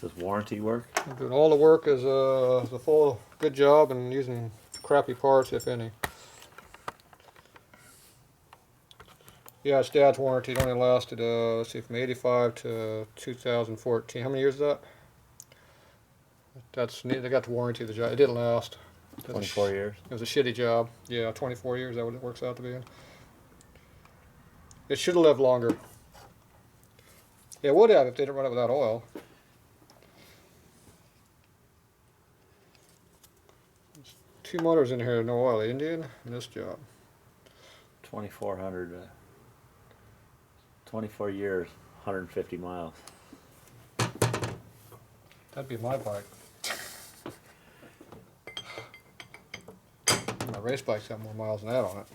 Does warranty work? I'm doing all the work as a full good job and using crappy parts, if any. Yeah, it's Dad's warranty. It only lasted, let's see, from 85 to 2014. How many years is that? That's neat. They got the warranty of the job. It didn't last. 24 years? It was a shitty job. Yeah, 24 years. Is that what it works out to be? It should have lived longer. It would have if they didn't run it without oil. There's 2 motors in here, no oil. Indian and this job. 2,400. 24 years, 150 miles. That'd be my bike. My race bike's got more miles than that on it.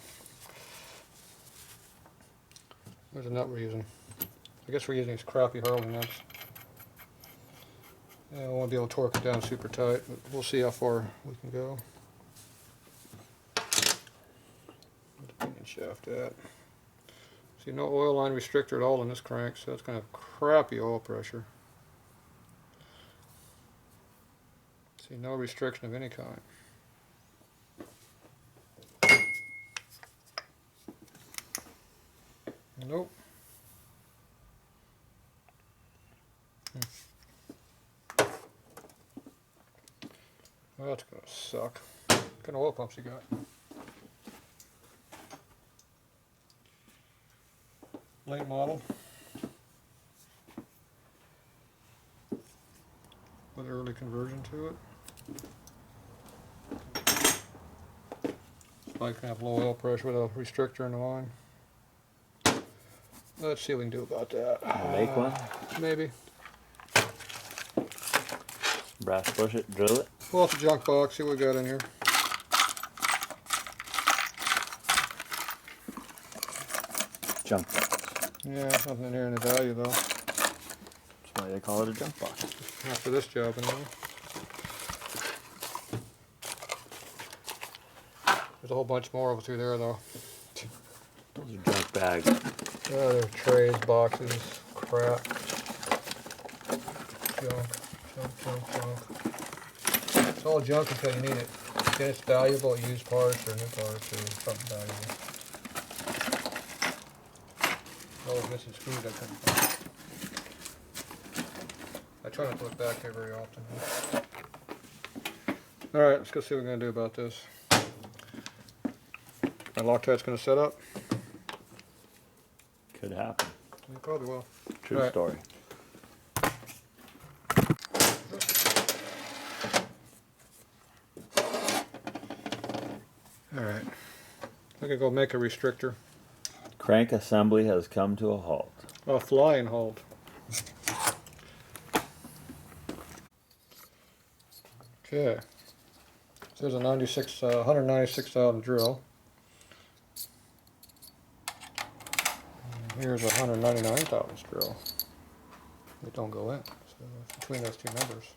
Where's the nut we're using? I guess we're using these crappy Harley nuts. Yeah, I won't be able to torque it down super tight, but we'll see how far we can go. Where's the pinion shaft at? See, no oil line restrictor at all in this crank, so that's kind of crappy oil pressure. See, no restriction of any kind. Nope. Well, that's gonna suck. What kind of oil pumps you got? Late model. With early conversion to it. This bike can have low oil pressure with a restrictor in the line. Let's see what we can do about that. Make one? Maybe. Brass push it, drill it. Pull out the junk box, see what we got in here. Junk box. Yeah, nothing in here in the value though. That's why they call it a junk box. Not for this job anyway. There's a whole bunch more over through there though. Those are junk bags. Oh, there's trays, boxes, crap. Junk. It's all junk until you need it. Then it's valuable, used parts or new parts or something valuable. Oh, missing screws I couldn't find. I try not to look back there very often. Alright, let's go see what we're going to do about this. My Loctite's going to set up. Could happen. You probably will. True story. Alright. I'm going to go make a restrictor. Crank assembly has come to a halt. A flying halt. Okay. So there's a 196,000 drill. And here's a 199,000 drill. It don't go in. So between those two numbers.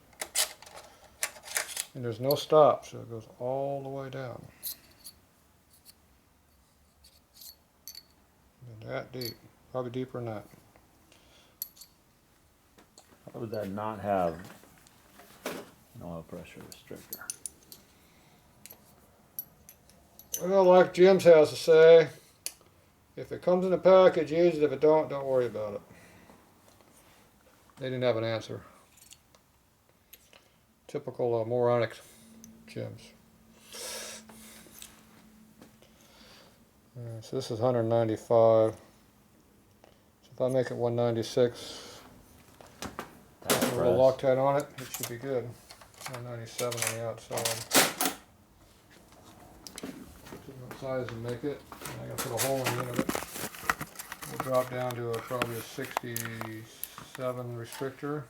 And there's no stop, so it goes all the way down. And that deep. Probably deeper than that. How would that not have an oil pressure restrictor? Well, like Jim's has to say, if it comes in a package, use it. If it don't worry about it. They didn't have an answer. Typical moronic Jim's. So this is 195. So if I make it 196, put a little Loctite on it, it should be good. 197 on the outside. What size to make it? I gotta put a hole in the end of it. We'll drop down to probably a 67 restrictor.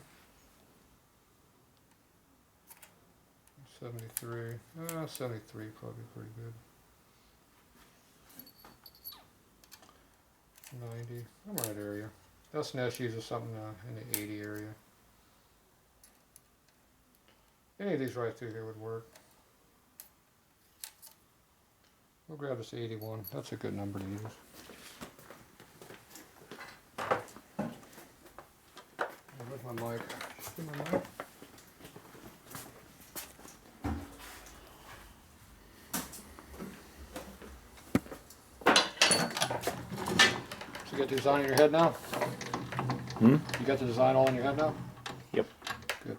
73. 73 probably pretty good. 90. I'm in that area. S&S uses something in the 80 area. Any of these right through here would work. We'll grab this 81. That's a good number to use. Where's my mic? Give me a minute. So you got the design in your head now? Hmm? You got the design all in your head now? Yep. Good.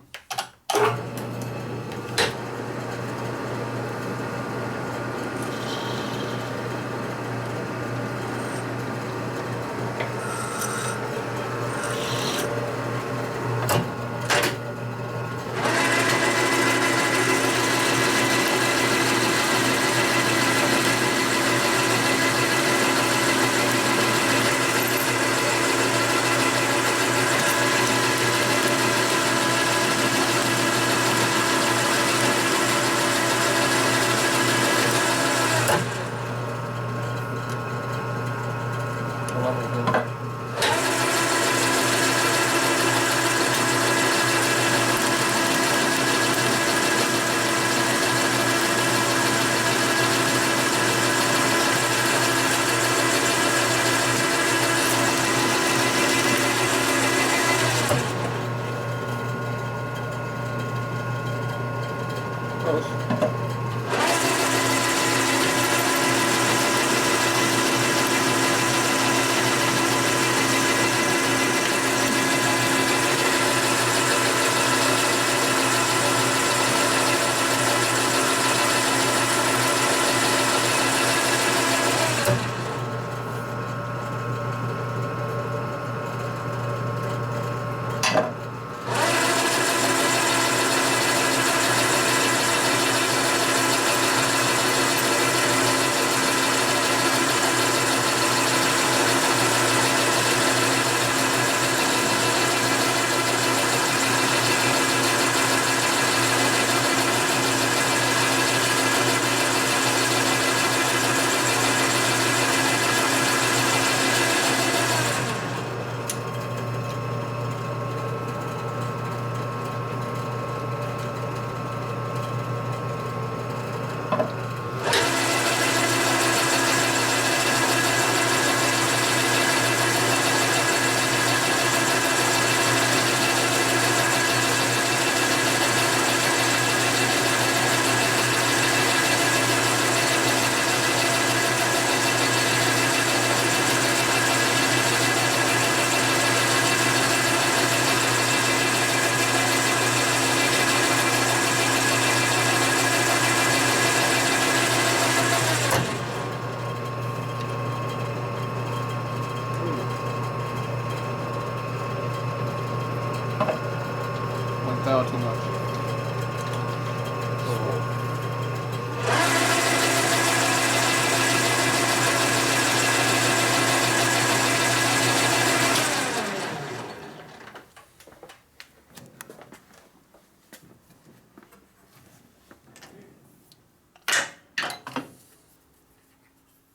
Too much.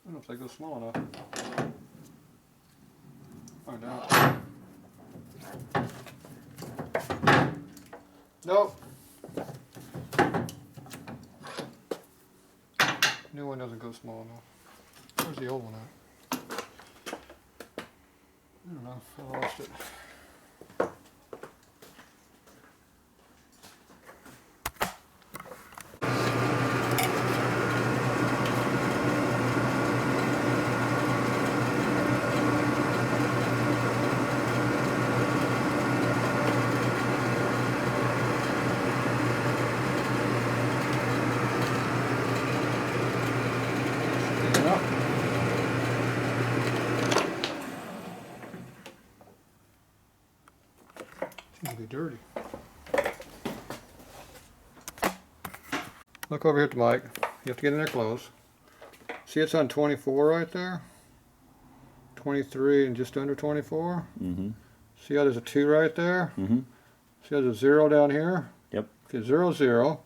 I don't know if they go small enough. Find out. Nope. New one doesn't go small enough. Where's the old one at? I don't know. I lost it. Seems to be dirty. Look over here at the mic. You have to get in there close. See, it's on 24 right there. 23 and just under 24. Mm-hmm. See how there's a 2 right there? Mm-hmm. See how there's a 0 down here? Yep. Okay, 0, 0.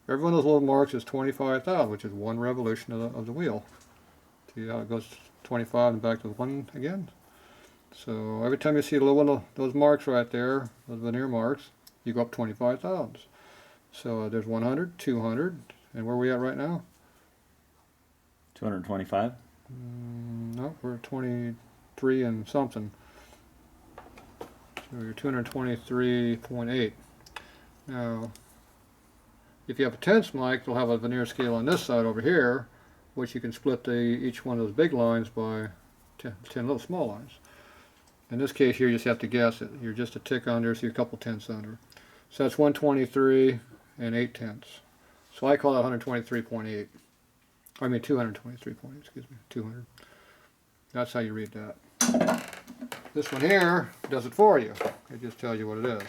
Every one of those little marks is 25,000, which is one revolution of the wheel. See how it goes 25 and back to 1 again? So every time you see a little one of those marks right there, those veneer marks, you go up 25 thousandths. So there's 100, 200, and where are we at right now? So you're 223.8. Now, if you have a tense mic, they'll have a veneer scale on this side over here, which you can split each one of those big lines by 10 little small lines. In this case here, you just have to guess it. You're just a tick under, so you're a couple tenths under. So that's 123 and 8 tenths. So I call that 123.8. I mean 223.8, excuse me, 200. That's how you read that. This one here does it for you. It just tells you what it is.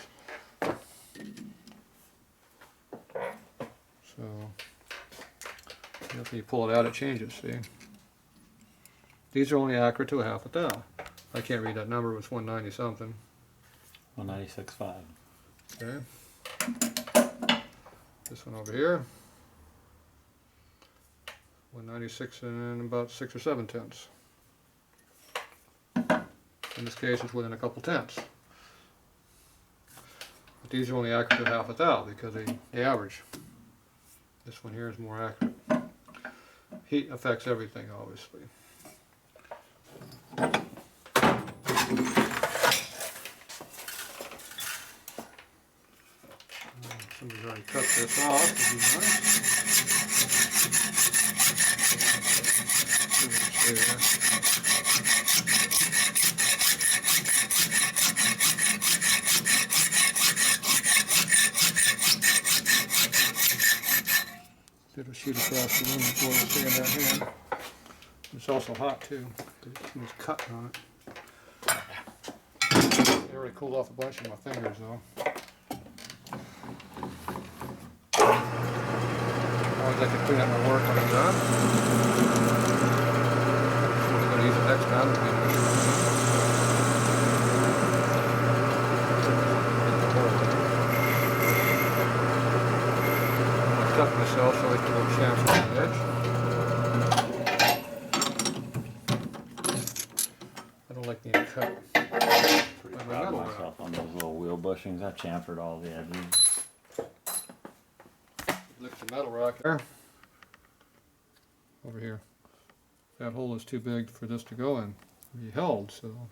So, after you pull it out, it changes, see? These are only accurate to a half a thou. I can't read that number, it was 190 something. 196.5. Okay. This one over here. 196 and about 6 or 7 tenths. In this case, it's within a couple tenths. But these are only accurate to half a thou because they average. This one here is more accurate. Heat affects everything, obviously. Somebody's already cut this off, which is nice. Stay there. It'll shoot across the room before we stay in that hand. It's also hot too. There's cutting on it. It already cooled off a bunch of my fingers though. Always like to clean up my work when I'm done. I'm going to use it next time to clean it. Cut myself so I can go chamfer on the edge. I don't like being cut. Pretty proud of myself on those little wheel bushings. I chamfered all the edges. Look at the metal rack there. Over here. That hole is too big for this to go in. Be held, so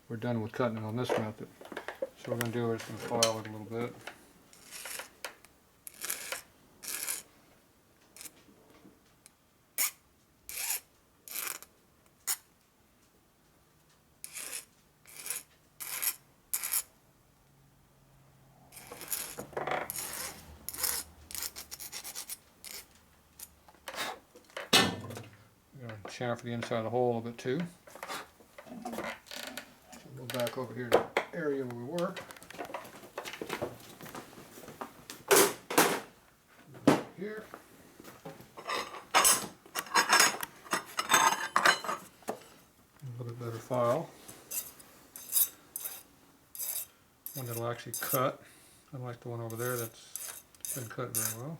we're done with cutting it on this method. So what we're going to do is just going to file it a little bit. Chamfer the inside of the hole a bit too. So we'll go back over here to the area where we work. Here. A little bit better file. One that'll actually cut, unlike the one over there that's been cut very well.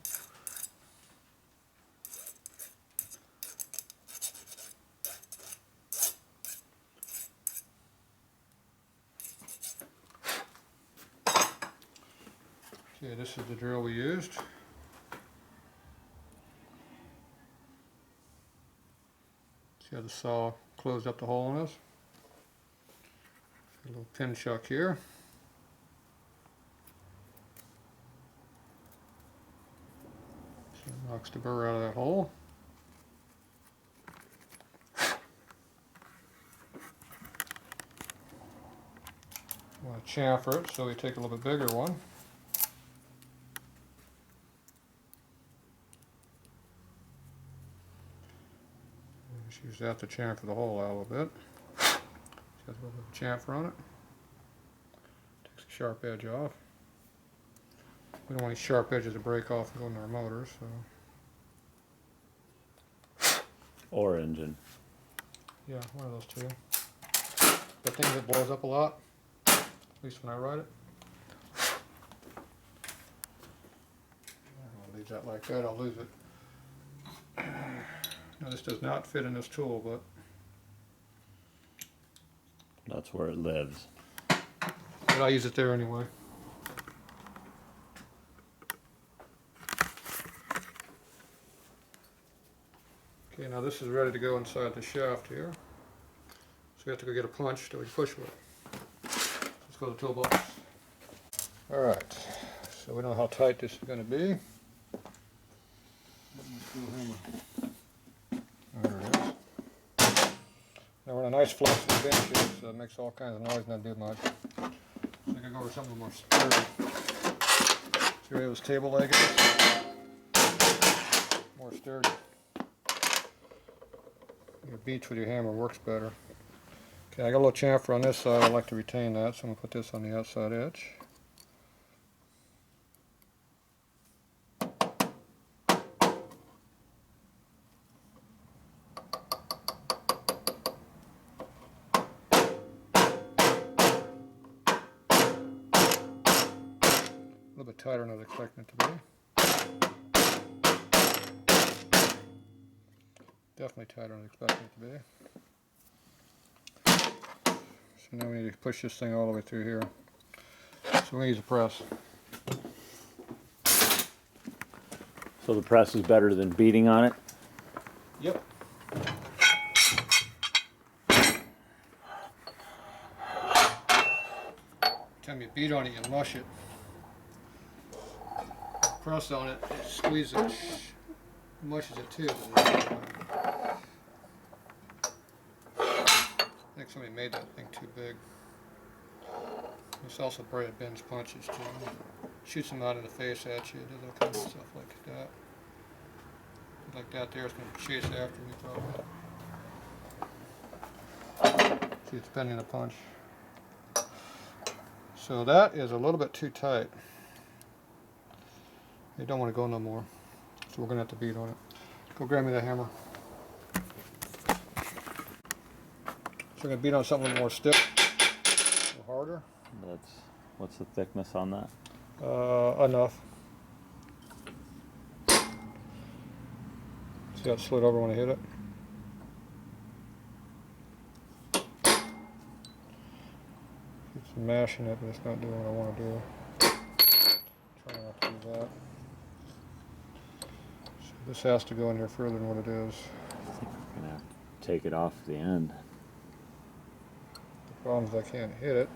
Okay, this is the drill we used. See how the saw closed up the hole in this? A little pin chuck here. So it knocks the burr out of that hole. I want to chamfer it, so we take a little bit bigger one. Use that to chamfer the hole out a little bit. It's got a little bit of chamfer on it. Takes the sharp edge off. We don't want any sharp edges to break off and go into our motors. So. Or engine. Yeah, one of those two. That thing that blows up a lot, at least when I ride it. I'll leave that like that, I'll lose it. Now this does not fit in this tool, but That's where it lives. I use it there anyway. Okay, now this is ready to go inside the shaft here. So we have to go get a punch that we push with. Let's go to the toolbox. Alright, so we know how tight this is going to be. There it is. Now we're in a nice flexible bench here, so it makes all kinds of noise, not do much. So I can go over something more sturdy. See where this table leg is? More sturdy. Your beach with your hammer works better. Okay, I got a little chamfer on this side. I like to retain that, so I'm going to put this on the outside edge. A little bit tighter than I was expecting it to be. Definitely tighter than I was expecting it to be. So now we need to push this thing all the way through here. So we're going to use a press. So the press is better than beating on it? Yep. Time you beat on it, you mush it. Press on it, squeeze it, mushes it too. I think somebody made that thing too big. It's also probably bends punches too. Shoots them out in the face at you, does all kinds of stuff like that. Like that there, it's going to chase after me probably. See, it's bending a punch. So that is a little bit too tight. You don't want to go no more. So we're going to have to beat on it. Go grab me the hammer. So we're going to beat on something a little more stiff, a little harder. What's the thickness on that? Enough. See how it slid over when I hit it? It's mashing it, but it's not doing what I want to do. Try not to do that. So this has to go in here further than what it is. I think we're going to have to take it off the end. The problem is I can't hit it.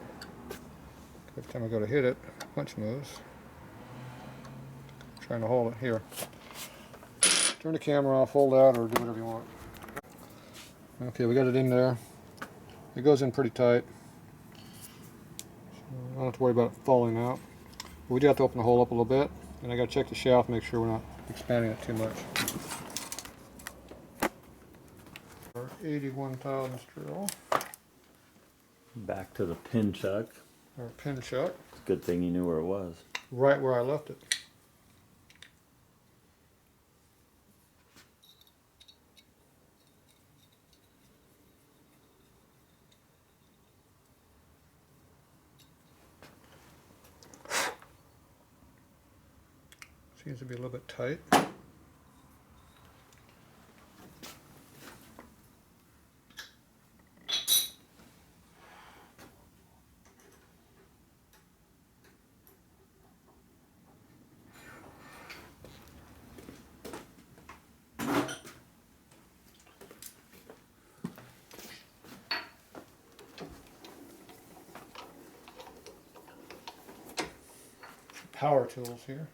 Every time I go to hit it, punch moves. I'm trying to hold it here. Turn the camera off, hold out, or do whatever you want. Okay, we got it in there. It goes in pretty tight. So I don't have to worry about it falling out. But we do have to open the hole up a little bit, and I got to check the shaft, make sure we're not expanding it too much. Our 81 thousandths drill. Back to the pin chuck. Our pin chuck. It's a good thing you knew where it was. Right where I left it. Seems to be a little bit tight. Power tools here.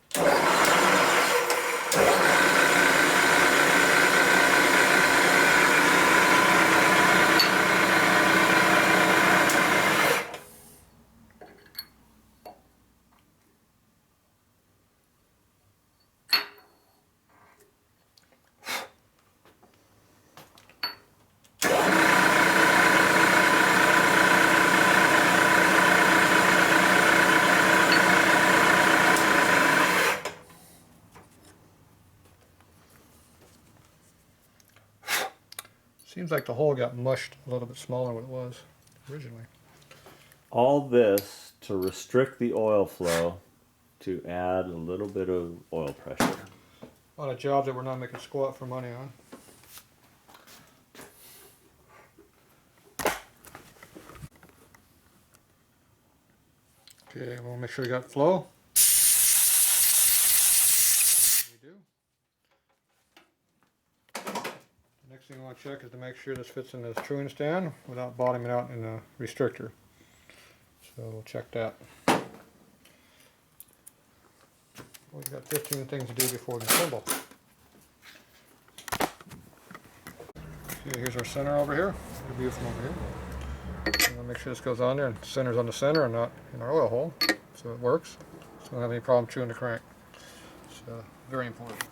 Seems like the hole got mushed a little bit smaller than what it was originally. All this to restrict the oil flow, to add a little bit of oil pressure. On a job that we're not making squat for money on. Okay, we'll make sure we got flow. We do. The next thing I want to check is to make sure this fits in this truing stand without bottoming out in the restrictor. So So we'll check that. We've got 15 things to do before we assemble. Okay, here's our center over here. The view from over here. And we'll make sure this goes on there and center's on the center and not in our oil hole, so it works. So we don't have any problem chewing the crank. So very important.